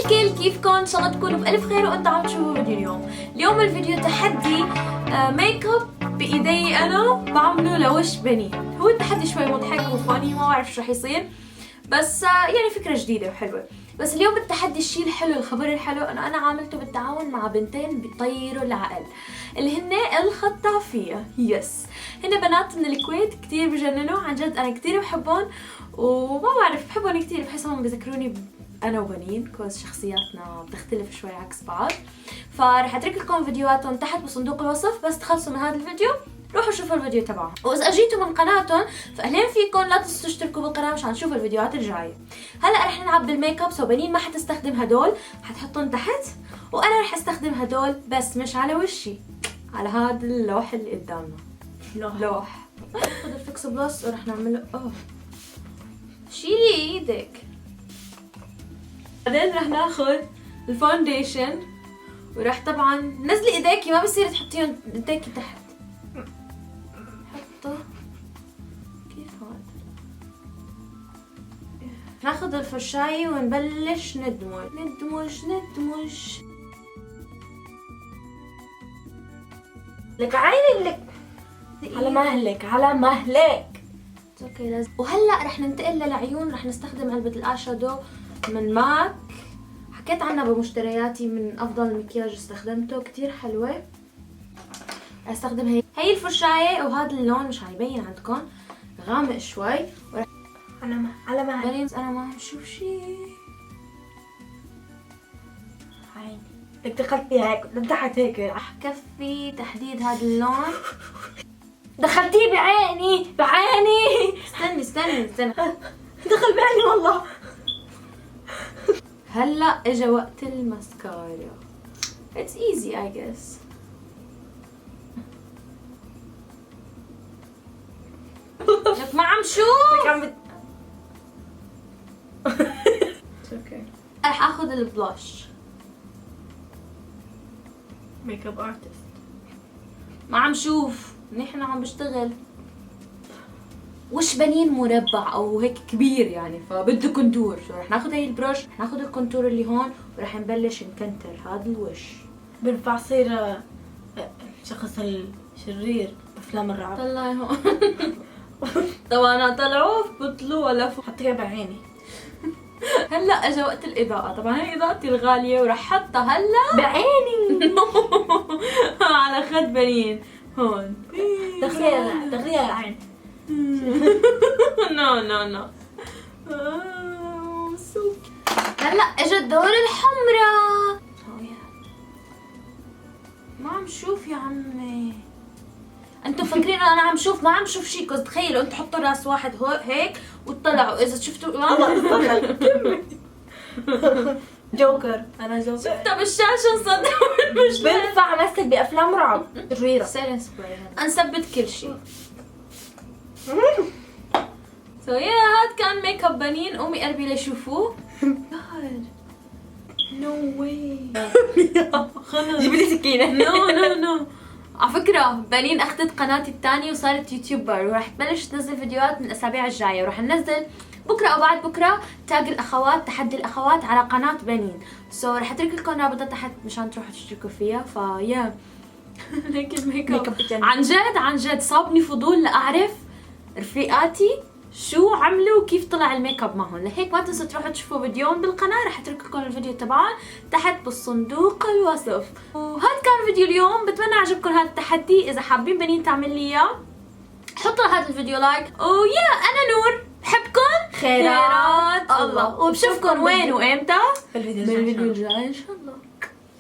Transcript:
الكل، كيفكم؟ ان شاء الله تكونوا بألف خير وانتم عم تشوفوا فيديو اليوم الفيديو تحدي ميك اب بايدي انا بعمله لوش بنين. هو التحدي شوي مضحك وفاني، ما بعرف شو رح يصير، بس يعني فكرة جديدة وحلوة. بس اليوم التحدي الشيء الحلو، الخبر الحلو انه انا عاملته بالتعاون مع بنتين بيطيروا العقل اللي هن الخطافية. يس، هن بنات من الكويت كتير بجننوا، عن جد انا كتير بحبهم وما بعرف بحبهم كتير، بحسهم بذكروني انا وبنين كوز شخصياتنا بتختلف شوي عكس بعض. فرح اترك لكم فيديوهاتهم تحت بصندوق الوصف، بس تخلصوا من هذا الفيديو روحوا شوفوا الفيديو تبعهم، واذا اجيتوا من قناتهم فاهلين فيكم لا تنسوا تشتركوا بالقناه مشان تشوفوا الفيديوهات الجايه. هلا رح نلعب بالميك اب، سو بنين ما حتستخدم هدول، حتحطهم تحت، وانا رح استخدم هدول بس مش على وشي، على هذا اللوح اللي قدامنا. لوح خذ الفيكس بلس ورح نعمله شيلي ايدك. بعدين رح ناخذ الفاونديشن ورح طبعا نزلي ايديكي، ما بصير تحطيهم ايديكي تحت، حطه كيف هاد. ناخذ الفرشاية ونبلش ندمج لك عيني لك على مهلك اوكي لازم. وهلا رح ننتقل للعيون، رح نستخدم علبة الاشادو من ماك، حكيت عنها بمشترياتي، من افضل المكياج استخدمته، كتير حلوة. استخدم هي الفرشاية وهذا اللون مشان يبين عندكم غامق شوي، ورح على مهلك. انا ما عم شوف شيء. عيني لك دخلت فيها هيك تحت هيك، رح كفي تحديد هذا اللون. دخلتيه بعيني استني دخل بعيني والله. هلا اجا وقت الماسكارا. It's easy I guess. لك ما عم شوف. لك عم اوكي رح اخذ البلاش. ميك اب ارتست. ما عم شوف منيح انه عم بشتغل. وش بنين مربع او هيك كبير يعني، فبده كونتور. شو رح ناخذ هي البروش، رح ناخذ الكونتور اللي هون ورح نبلش نكنتر هذا الوش. بنفع صير شخص الشرير بافلام الرعب. طلعي هون. طبعا طلعوه بطلوا ولا حطيها بعيني. هلا اجا وقت الاضاءة، طبعا هي اضاءتي الغالية ورح حطها هلا بعيني على خد بنين هون. دخليها العين. نو هلا اجا الدور الحمراء. ما عم شوف يا عمي، انتوا فاكرين انا عم شوف؟ ما عم شوف شيء. تخيلوا انتوا حطوا راس واحد هيك وطلعوا، اذا شفتوا جوكر. انا جوكر شفتها بالشاشه صدق. مش بنفع امثل بافلام رعب شريره. سيلين سبراي نثبت كل شيء. سو يا هاد كان ميك اب بنين. قومي قربي ليشوفوه. نو واي. خلص جيبي لي سكينه. نو على فكرة بنين اخذت قناتي الثانية وصارت يوتيوبر، وراح تبلش تنزل فيديوهات من الاسابيع الجاية، وراح ننزل بكرة او بعد بكرة تاج الاخوات، تحدي الاخوات على قناة بنين. سو راح اترك لكم رابطة تحت مشان تروحوا تشتركوا فيها. فيا هيك الميك اب عن جد صابني فضول لاعرف رفيقاتي شو عملوا وكيف طلع الميك اب معهم. لهيك ما تنسوا تروحوا تشوفوا فيديوهم بالقناه، رح اترك لكم الفيديو تبعهم تحت بالصندوق الوصف. وهذا كان فيديو اليوم، بتمنى عجبكم هذا التحدي. اذا حابين بنين تعمل لي اياه حطوا هذا الفيديو لايك. ويا انا نور، بحبكم خيرات الله، وبشوفكم وين وامتى بالفيديو الجاي ان شاء الله.